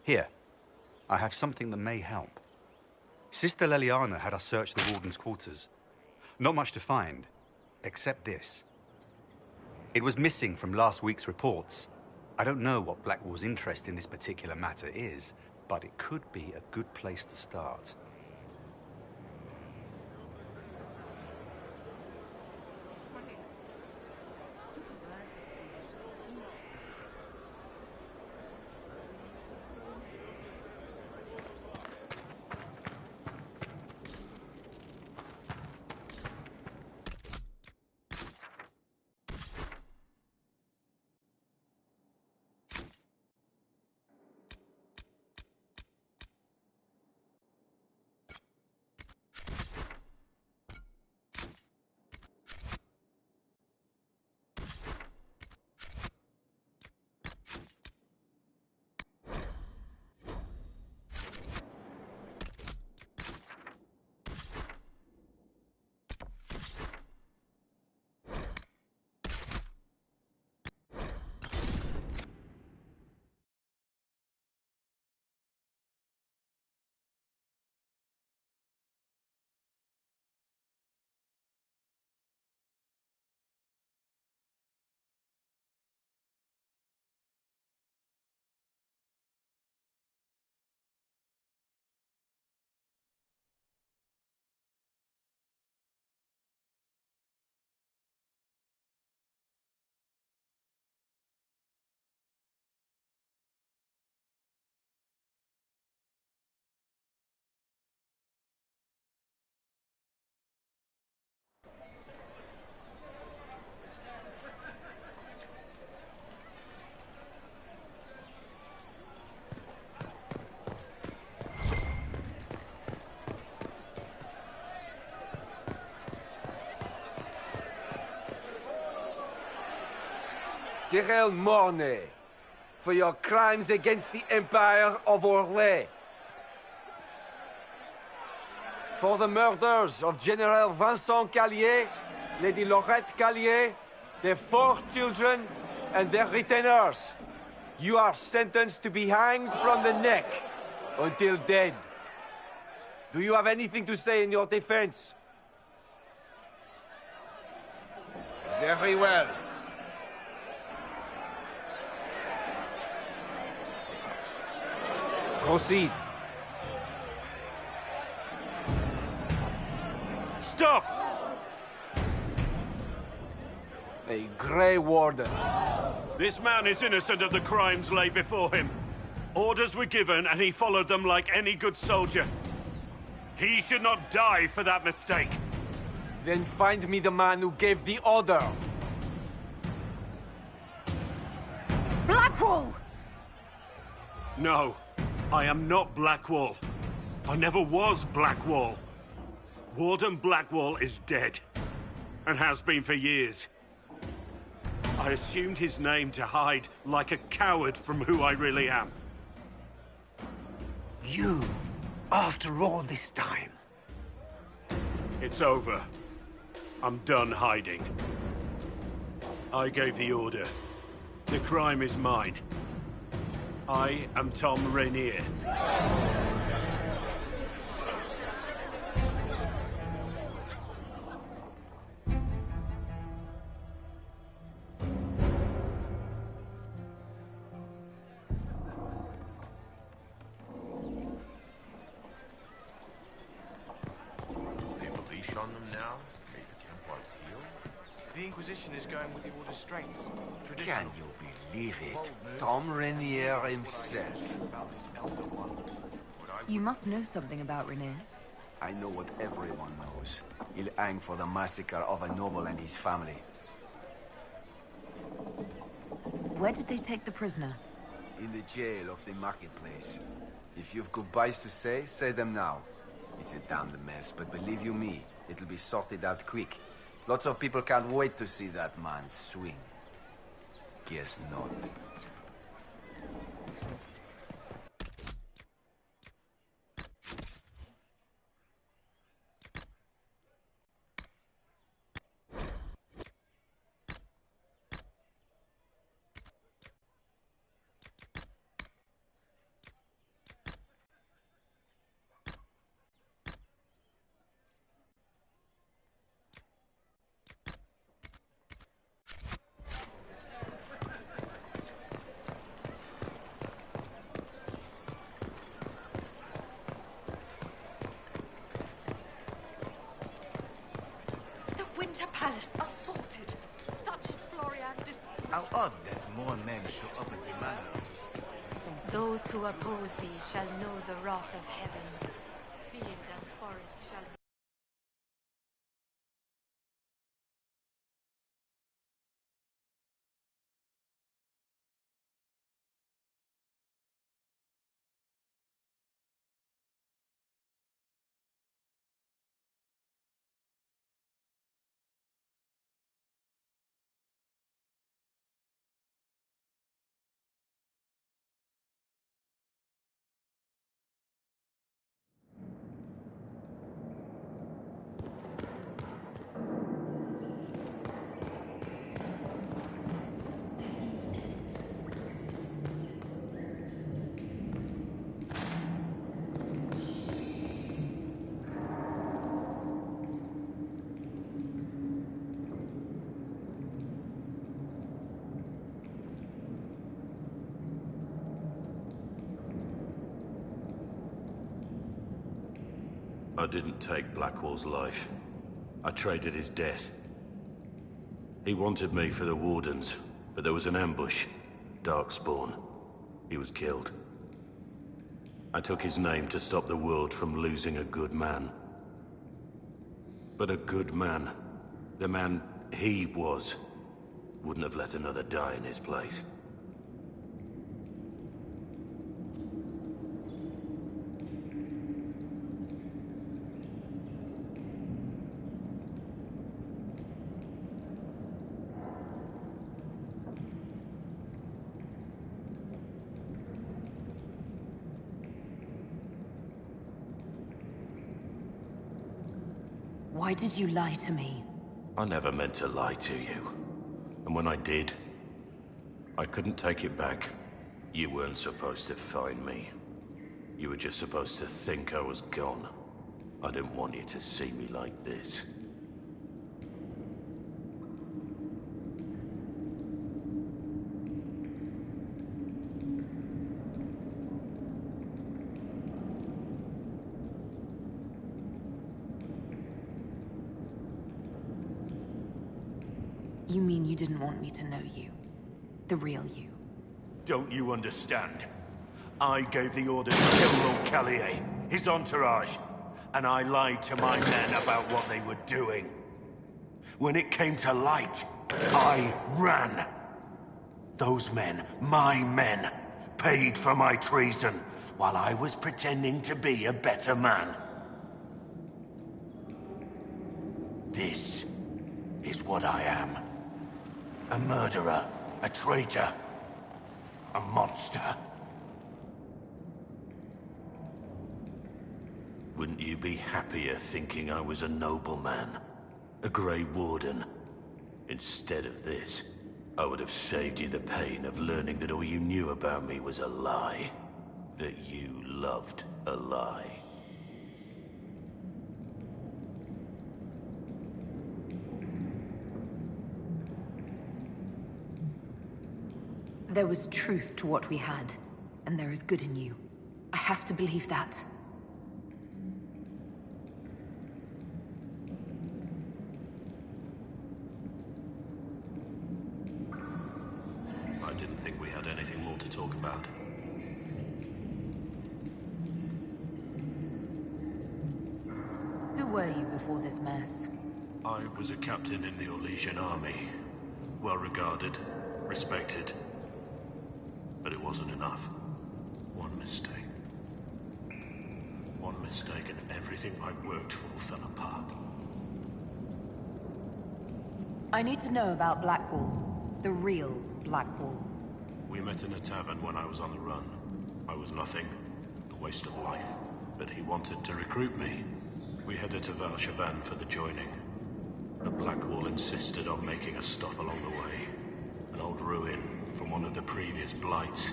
Here, I have something that may help. Sister Leliana had us search the warden's quarters. Not much to find, except this. It was missing from last week's reports. I don't know what Blackwall's interest in this particular matter is, but it could be a good place to start. Cyril Mornay, for your crimes against the Empire of Orlais. For the murders of General Vincent Callier, Lady Laurette Callier, their 4 children, and their retainers. You are sentenced to be hanged from the neck until dead. Do you have anything to say in your defense? Very well. Proceed. Stop! A Grey Warden. This man is innocent of the crimes laid before him. Orders were given and he followed them like any good soldier. He should not die for that mistake. Then find me the man who gave the order. Blackwall! No, I am not Blackwall. I never was Blackwall. Warden Blackwall is dead, and has been for years. I assumed his name to hide like a coward from who I really am. You, after all this time. It's over. I'm done hiding. I gave the order. The crime is mine. I am Tom Rainier. The Inquisition is going with the Order's strengths. Can you believe it? Tom Rainier himself. You must know something about Rainier. I know what everyone knows. He'll hang for the massacre of a noble and his family. Where did they take the prisoner? In the jail of the marketplace. If you've goodbyes to say, say them now. It's a damned mess, but believe you me, it'll be sorted out quick. Lots of people can't wait to see that man swing. Guess not. palace assaulted. Duchess Florian How odd that more men show up at the manor to speak. Those who oppose thee shall know the wrath of heaven. Field and forest shall be. I didn't take Blackwall's life. I traded his death. He wanted me for the Wardens, but there was an ambush. Darkspawn. He was killed. I took his name to stop the world from losing a good man. But a good man, the man he was, wouldn't have let another die in his place. Why did you lie to me? I never meant to lie to you. And when I did, I couldn't take it back. You weren't supposed to find me. You were just supposed to think I was gone. I didn't want you to see me like this. You mean you didn't want me to know you? The real you? Don't you understand? I gave the order to kill Lord Callier, his entourage, and I lied to my men about what they were doing. When it came to light, I ran. Those men, my men, paid for my treason, while I was pretending to be a better man. This is what I am. A murderer, a traitor, a monster. Wouldn't you be happier thinking I was a nobleman? A Grey Warden? Instead of this, I would have saved you the pain of learning that all you knew about me was a lie. That you loved a lie. There was truth to what we had, and there is good in you. I have to believe that. I didn't think we had anything more to talk about. Who were you before this mess? I was a captain in the Orlesian army. Well regarded, respected. But it wasn't enough. One mistake. One mistake and everything I worked for fell apart. I need to know about Blackwall. The real Blackwall. We met in a tavern when I was on the run. I was nothing, a waste of life. But he wanted to recruit me. We headed to Valchavan for the joining. But Blackwall insisted on making a stop along the way. An old ruin from one of the previous blights.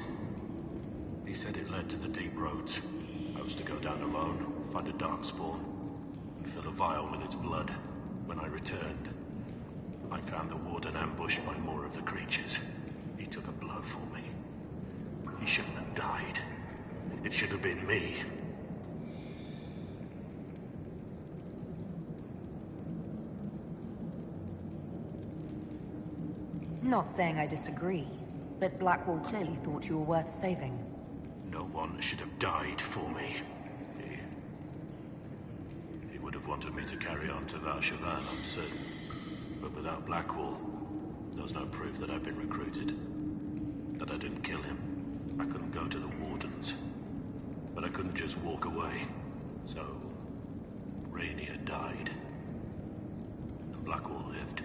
He said it led to the deep roads. I was to go down alone, find a darkspawn, and fill a vial with its blood. When I returned, I found the warden ambushed by more of the creatures. He took a blow for me. He shouldn't have died. It should have been me. Not saying I disagree, but Blackwall clearly thought you were worth saving. No one should have died for me. He would have wanted me to carry on to Valshavan, I'm certain. But without Blackwall, there's no proof that I've been recruited. That I didn't kill him. I couldn't go to the Wardens. But I couldn't just walk away. So, Rainier died. And Blackwall lived.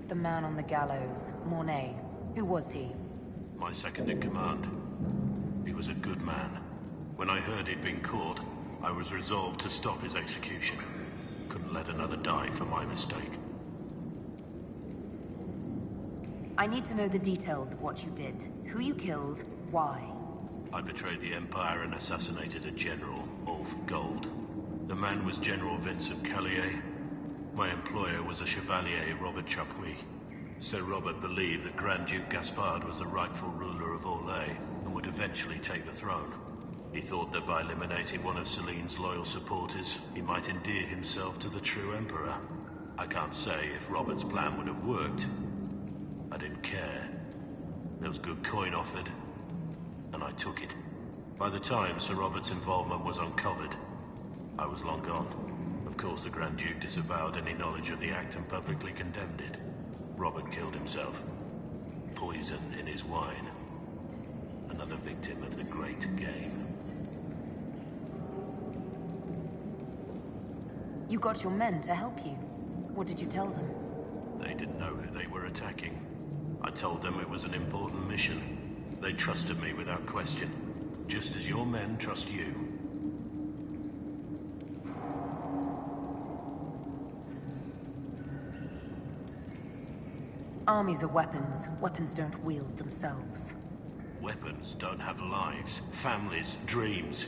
The man on the gallows, Mornay. Who was he? My second in command. He was a good man. When I heard he'd been caught, I was resolved to stop his execution. Couldn't let another die for my mistake. I need to know the details of what you did. Who you killed, why. I betrayed the Empire and assassinated a general, all for gold. The man was General Vincent Callier. My employer was a Chevalier, Robert Chapuis. Sir Robert believed that Grand Duke Gaspard was the rightful ruler of Orlais and would eventually take the throne. He thought that by eliminating one of Celine's loyal supporters, he might endear himself to the true Emperor. I can't say if Robert's plan would have worked. I didn't care. There was good coin offered, and I took it. By the time Sir Robert's involvement was uncovered, I was long gone. Of course, the Grand Duke disavowed any knowledge of the act and publicly condemned it. Robert killed himself. Poison in his wine. Another victim of the great game. You got your men to help you. What did you tell them? They didn't know who they were attacking. I told them it was an important mission. They trusted me without question, just as your men trust you. Armies are weapons. Weapons don't wield themselves. Weapons don't have lives, families, dreams.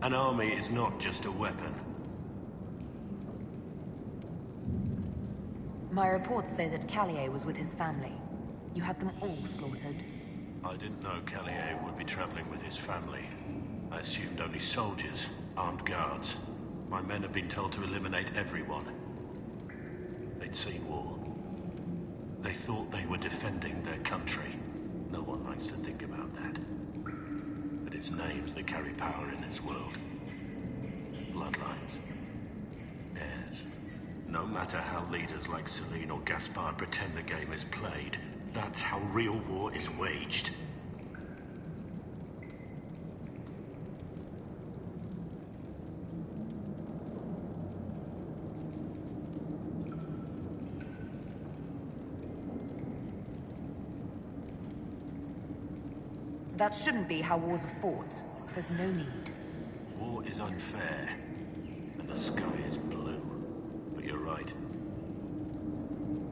An army is not just a weapon. My reports say that Callier was with his family. You had them all slaughtered. I didn't know Callier would be traveling with his family. I assumed only soldiers, armed guards. My men had been told to eliminate everyone. They'd seen war. They thought they were defending their country. No one likes to think about that. But it's names that carry power in this world. Bloodlines. Heirs. No matter how leaders like Celine or Gaspard pretend the game is played, that's how real war is waged. That shouldn't be how wars are fought. There's no need. War is unfair, and the sky is blue. But you're right.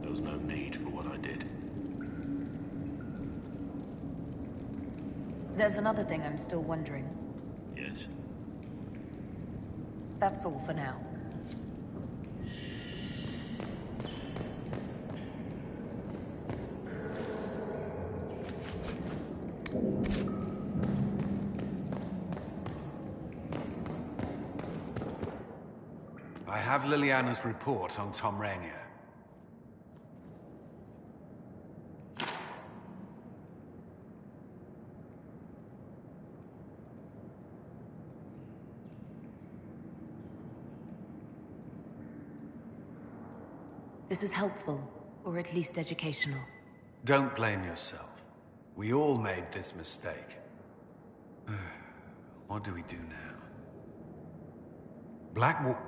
There was no need for what I did. There's another thing I'm still wondering. Yes? That's all for now. I have Liliana's report on Tom Rainier. This is helpful, or at least educational. Don't blame yourself. We all made this mistake. What do we do now? Blackwall...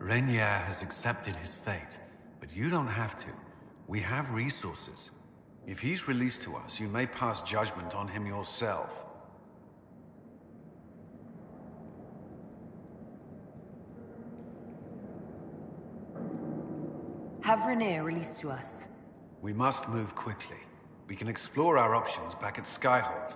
Rainier has accepted his fate, but you don't have to. We have resources. If he's released to us, you may pass judgment on him yourself. Have Rainier released to us. We must move quickly. We can explore our options back at Skyhold.